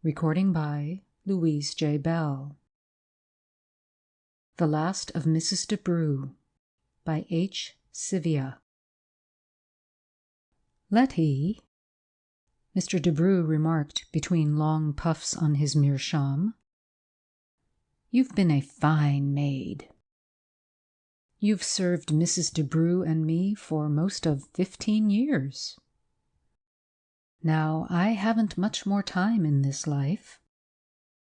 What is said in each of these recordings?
Recording by Louise J. Bell. The Last of Mrs. DeBrugh by H. Sivia. Letty, Mr. DeBrugh remarked between long puffs on his meerschaum, "You've been a fine maid. You've served Mrs. DeBrugh and me for most of 15 years. Now, I haven't much more time in this life,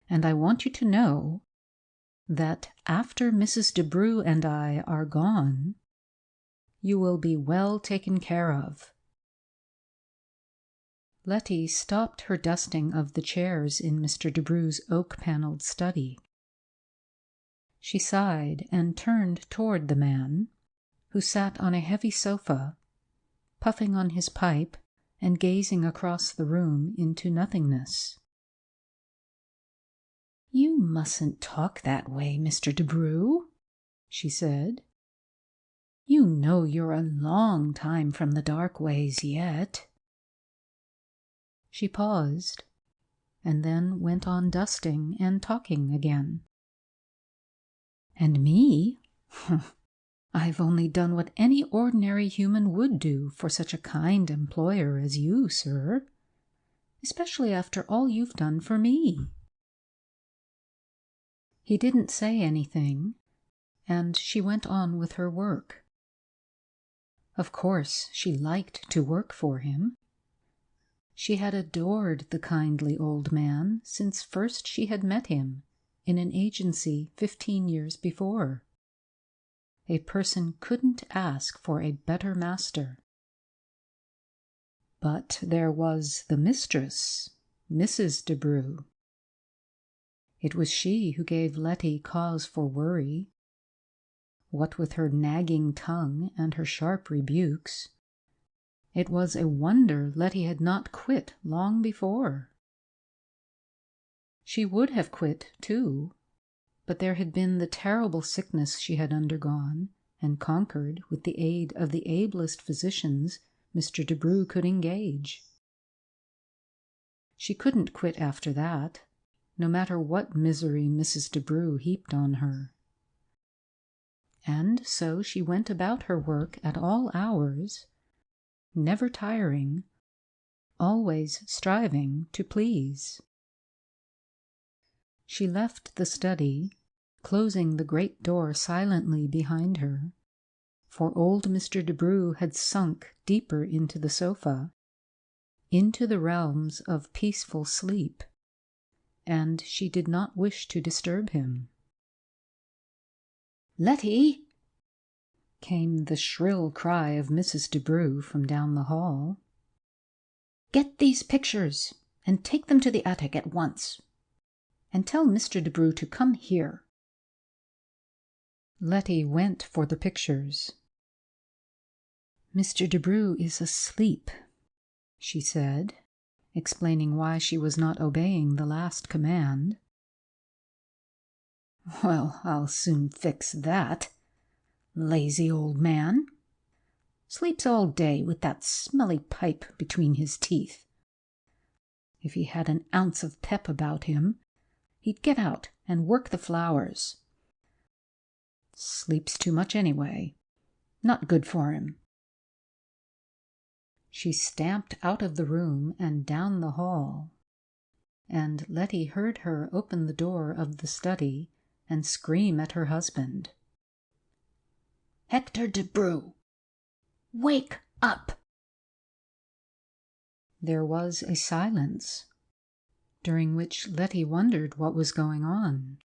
and I want you to know that after Mrs. DeBrugh and I are gone, you will be well taken care of." Letty stopped her dusting of the chairs in Mr. DeBrugh's oak-panelled study. She sighed and turned toward the man, who sat on a heavy sofa, puffing on his pipe and gazing across the room into nothingness. "You mustn't talk that way, Mr. DeBrugh," she said. "You know you're a long time from the dark ways yet." She paused, and then went on dusting and talking again. "And me? I've only done what any ordinary human would do for such a kind employer as you, sir, especially after all you've done for me." He didn't say anything, and she went on with her work. Of course, she liked to work for him. She had adored the kindly old man since first she had met him in an agency 15 years before. A person couldn't ask for a better master. But there was the mistress, Mrs. DeBrugh. It was she who gave Letty cause for worry. What with her nagging tongue and her sharp rebukes, it was a wonder Letty had not quit long before. She would have quit, too, but there had been the terrible sickness she had undergone and conquered with the aid of the ablest physicians Mr. DeBrugh could engage. She couldn't quit after that, no matter what misery Mrs. DeBrugh heaped on her. And so she went about her work at all hours, never tiring, always striving to please. She left the study, closing the great door silently behind her, for old Mr. DeBrugh had sunk deeper into the sofa, into the realms of peaceful sleep, and she did not wish to disturb him. "Letty!" came the shrill cry of Mrs. DeBrugh from down the hall. "Get these pictures and take them to the attic at once. And tell Mr. DeBrugh to come here." Letty went for the pictures. "Mr. DeBrugh is asleep," she said, explaining why she was not obeying the last command. "Well, I'll soon fix that. Lazy old man. Sleeps all day with that smelly pipe between his teeth. If he had an ounce of pep about him, he'd get out and work the flowers. Sleeps too much anyway. Not good for him." She stamped out of the room and down the hall, and Letty heard her open the door of the study and scream at her husband. "Hector DeBrugh! Wake up!" There was a silence, during which Letty wondered what was going on.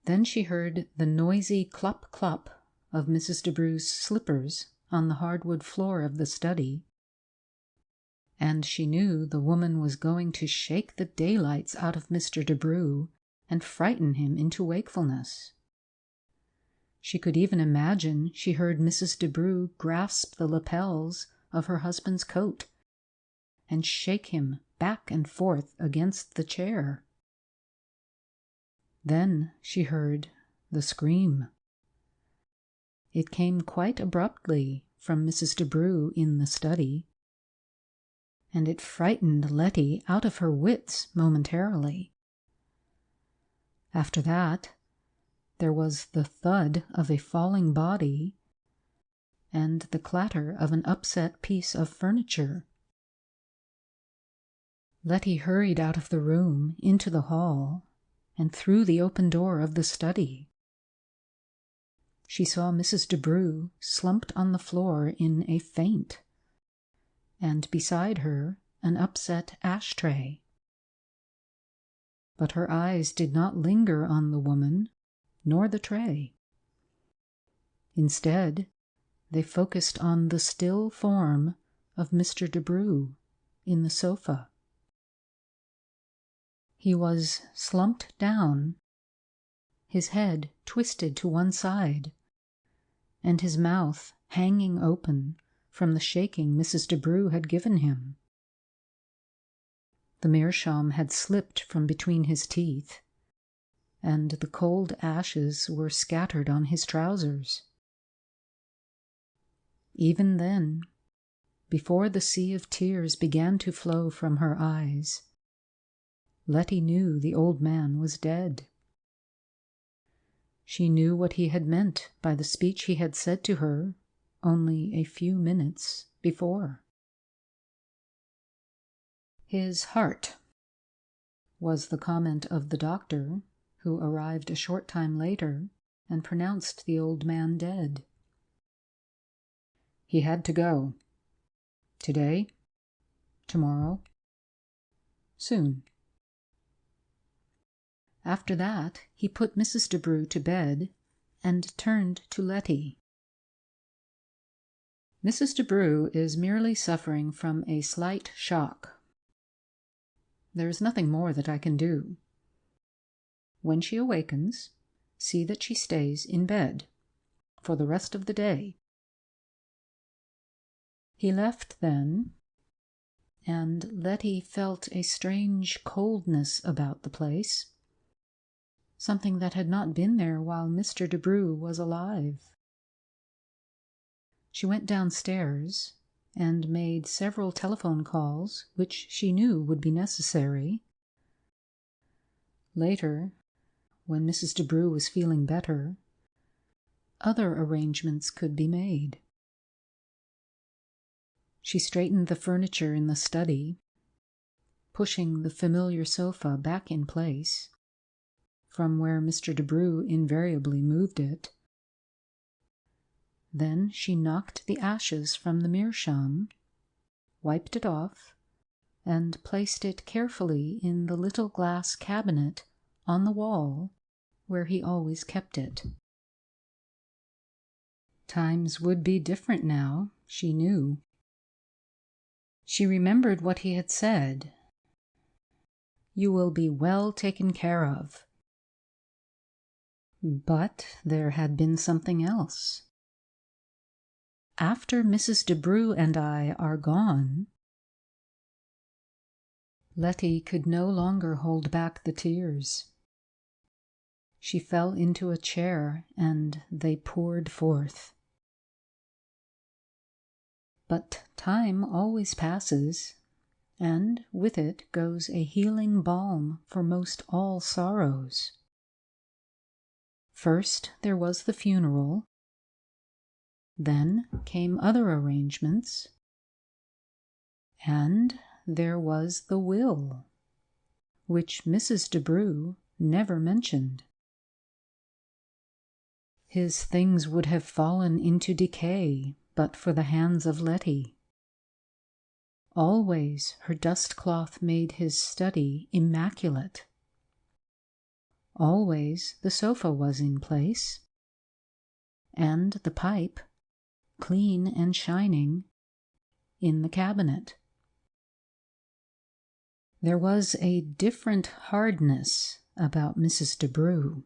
Then she heard the noisy clop-clop of Mrs. DeBrugh's slippers on the hardwood floor of the study, and she knew the woman was going to shake the daylights out of Mr. DeBrugh and frighten him into wakefulness. She could even imagine she heard Mrs. DeBrugh grasp the lapels of her husband's coat and shake him back and forth against the chair. Then she heard the scream. It came quite abruptly from Mrs. DeBrugh in the study. and it frightened Letty out of her wits momentarily. After that, there was the thud of a falling body and the clatter of an upset piece of furniture. Letty hurried out of the room into the hall and through the open door of the study. She saw Mrs. DeBrugh slumped on the floor in a faint, and beside her an upset ashtray. But her eyes did not linger on the woman nor the tray. Instead, they focused on the still form of Mr. DeBrugh in the sofa. He was slumped down, his head twisted to one side, and his mouth hanging open from the shaking Mrs. DeBrugh had given him. The meerschaum had slipped from between his teeth, and the cold ashes were scattered on his trousers. Even then, before the sea of tears began to flow from her eyes, Letty knew the old man was dead. She knew what he had meant by the speech he had said to her only a few minutes before. "His heart," was the comment of the doctor, who arrived a short time later and pronounced the old man dead. He had to go. Today, tomorrow, soon. After that, he put Mrs. DeBrugh to bed and turned to Letty. "Mrs. DeBrugh is merely suffering from a slight shock. There is nothing more that I can do. When she awakens, see that she stays in bed for the rest of the day." He left then, and Letty felt a strange coldness about the place, something that had not been there while Mr. DeBrugh was alive. She went downstairs and made several telephone calls which she knew would be necessary. Later, when Mrs. DeBrugh was feeling better, other arrangements could be made. She straightened the furniture in the study, pushing the familiar sofa back in place, from where Mr. DeBrugh invariably moved it. Then she knocked the ashes from the meerschaum, wiped it off, and placed it carefully in the little glass cabinet on the wall where he always kept it. Times would be different now, she knew. She remembered what he had said. "You will be well taken care of." But there had been something else. "After Mrs. DeBrugh and I are gone—" Letty could no longer hold back the tears. She fell into a chair, and they poured forth. But time always passes, and with it goes a healing balm for most all sorrows. First there was the funeral, then came other arrangements, and there was the will, which Mrs. DeBrugh never mentioned. His things would have fallen into decay but for the hands of Letty. Always her dust-cloth made his study immaculate. Always the sofa was in place, and the pipe, clean and shining, in the cabinet. There was a different hardness about Mrs. DeBrugh.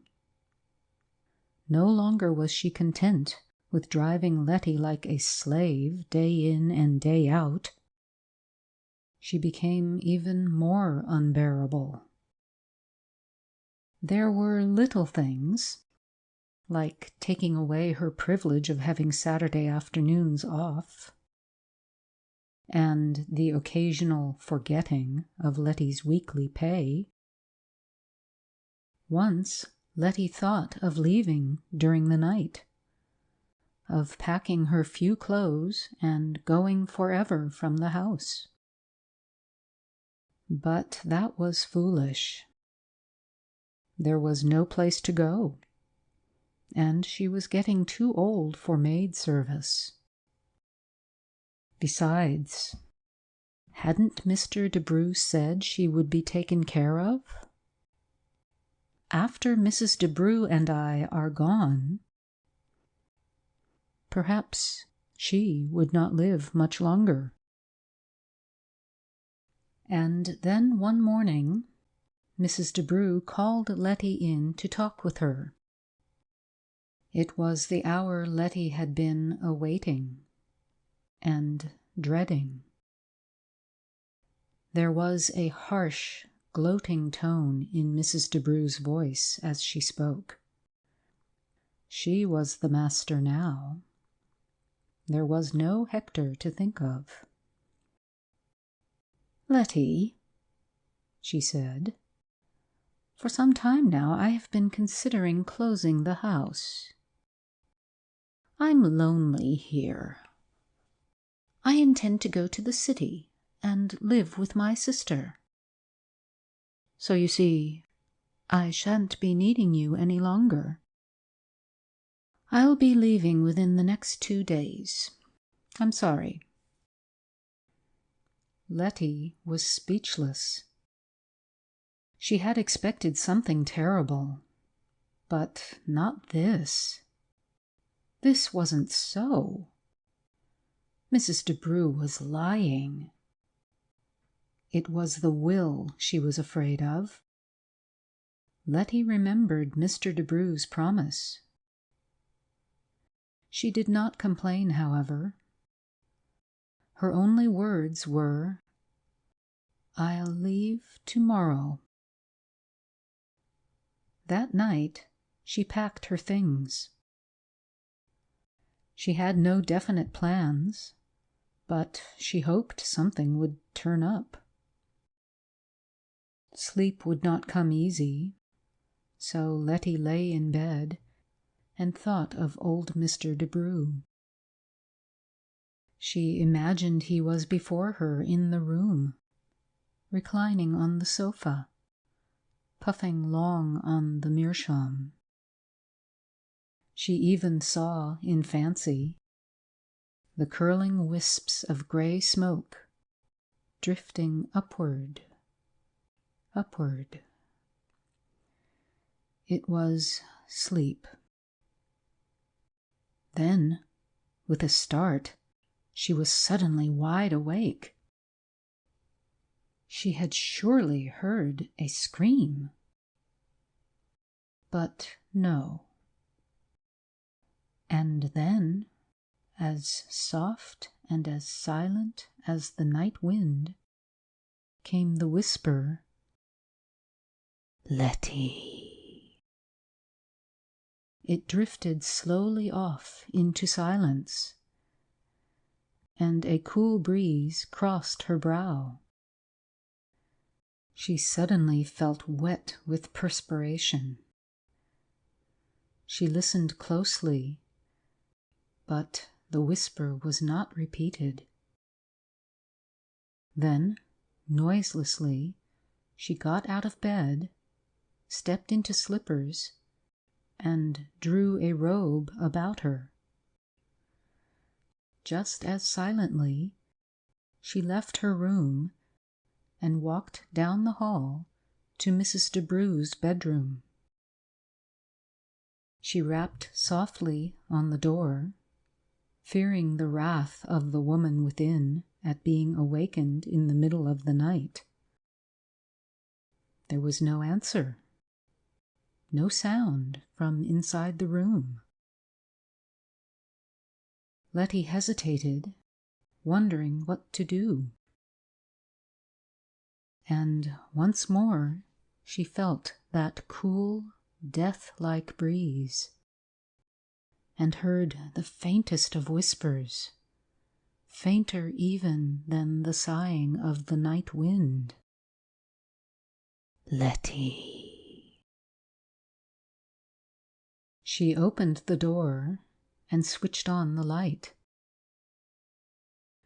No longer was she content with driving Letty like a slave day in and day out. She became even more unbearable. There were little things, like taking away her privilege of having Saturday afternoons off. and the occasional forgetting of Letty's weekly pay. Once Letty thought of leaving during the night, of packing her few clothes and going forever from the house. But that was foolish. There was no place to go, and she was getting too old for maid service. Besides, hadn't Mr. DeBrugh said she would be taken care of? After Mrs. DeBrugh and I are gone, perhaps she would not live much longer. And then one morning, Mrs. DeBrugh called Letty in to talk with her. It was the hour Letty had been awaiting and dreading. There was a harsh, gloating tone in Mrs. DeBrugh's voice as she spoke. She was the master now. There was no Hector to think of. "Letty," she said, "for some time now I have been considering closing the house. I'm lonely here. I intend to go to the city and live with my sister. So you see, I shan't be needing you any longer. I'll be leaving within the next 2 days. I'm sorry." Letty was speechless. She had expected something terrible, but not this. This wasn't so. Mrs. DeBrugh was lying. It was the will she was afraid of. Letty remembered Mr. DeBrugh's promise. She did not complain, however. Her only words were, "I'll leave tomorrow." That night she packed her things. She had no definite plans, but she hoped something would turn up. Sleep would not come easy, so Letty lay in bed and thought of old Mr. DeBrugh. She imagined he was before her in the room, reclining on the sofa, puffing long on the meerschaum. She even saw, in fancy, the curling wisps of grey smoke drifting upward, upward. It was sleep. Then, with a start, she was suddenly wide awake. She had surely heard a scream. But no. And then, as soft and as silent as the night wind, came the whisper, "Letty." It drifted slowly off into silence, and a cool breeze crossed her brow. She suddenly felt wet with perspiration. She listened closely, but the whisper was not repeated. Then, noiselessly, she got out of bed, stepped into slippers, and drew a robe about her. Just as silently, she left her room and walked down the hall to Mrs. DeBrugh's bedroom. She rapped softly on the door, fearing the wrath of the woman within at being awakened in the middle of the night. There was no answer, no sound from inside the room. Letty hesitated, wondering what to do. And once more she felt that cool, death-like breeze, and heard the faintest of whispers, fainter even than the sighing of the night wind. Letty. She opened the door and switched on the light.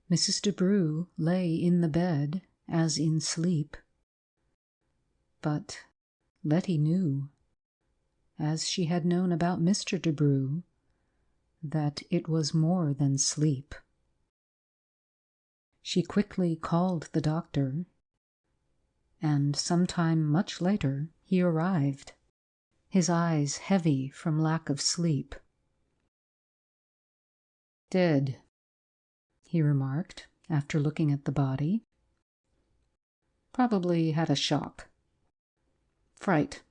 Mrs. DeBrugh lay in the bed as in sleep. But Letty knew, as she had known about Mr. DeBrugh, that it was more than sleep. She quickly called the doctor, and some time much later he arrived, his eyes heavy from lack of sleep. "Dead," he remarked, after looking at the body. "Probably had a shock. Fright.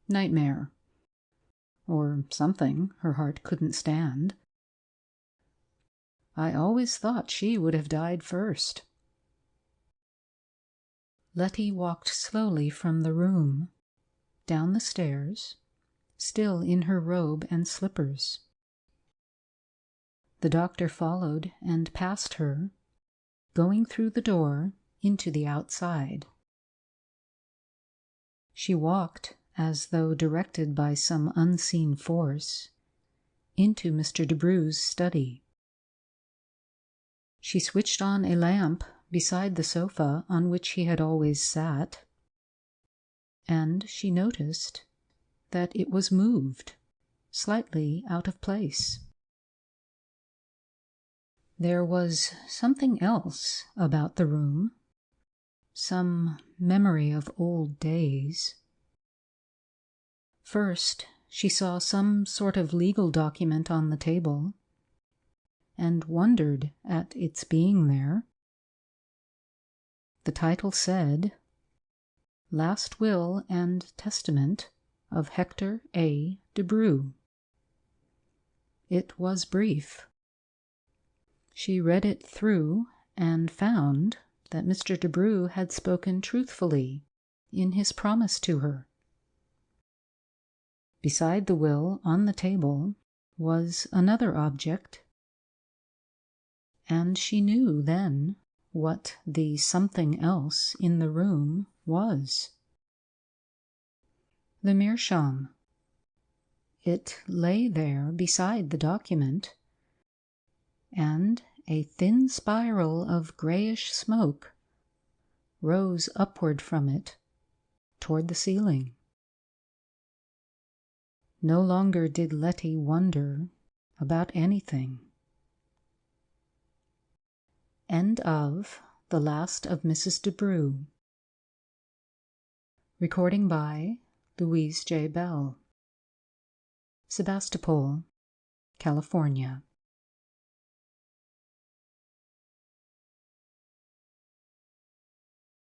Nightmare. Or something her heart couldn't stand. I always thought she would have died first." Letty walked slowly from the room, down the stairs, still in her robe and slippers. The doctor followed and passed her, going through the door into the outside. She walked, as though directed by some unseen force, into Mr. DeBrugh's study. She switched on a lamp beside the sofa on which he had always sat, and she noticed that it was moved, slightly out of place. There was something else about the room, some memory of old days. First, she saw some sort of legal document on the table, and wondered at its being there. The title said, "Last Will and Testament of Hector A. DeBrugh." It was brief. She read it through and found that Mr. DeBrugh had spoken truthfully in his promise to her. Beside the will on the table was another object, and she knew then what the something else in the room was. The meerschaum. It lay there beside the document, and a thin spiral of grayish smoke rose upward from it toward the ceiling. No longer did Letty wonder about anything. End of The Last of Mrs. DeBrugh. Recording by Louise J. Bell. Sebastopol, California.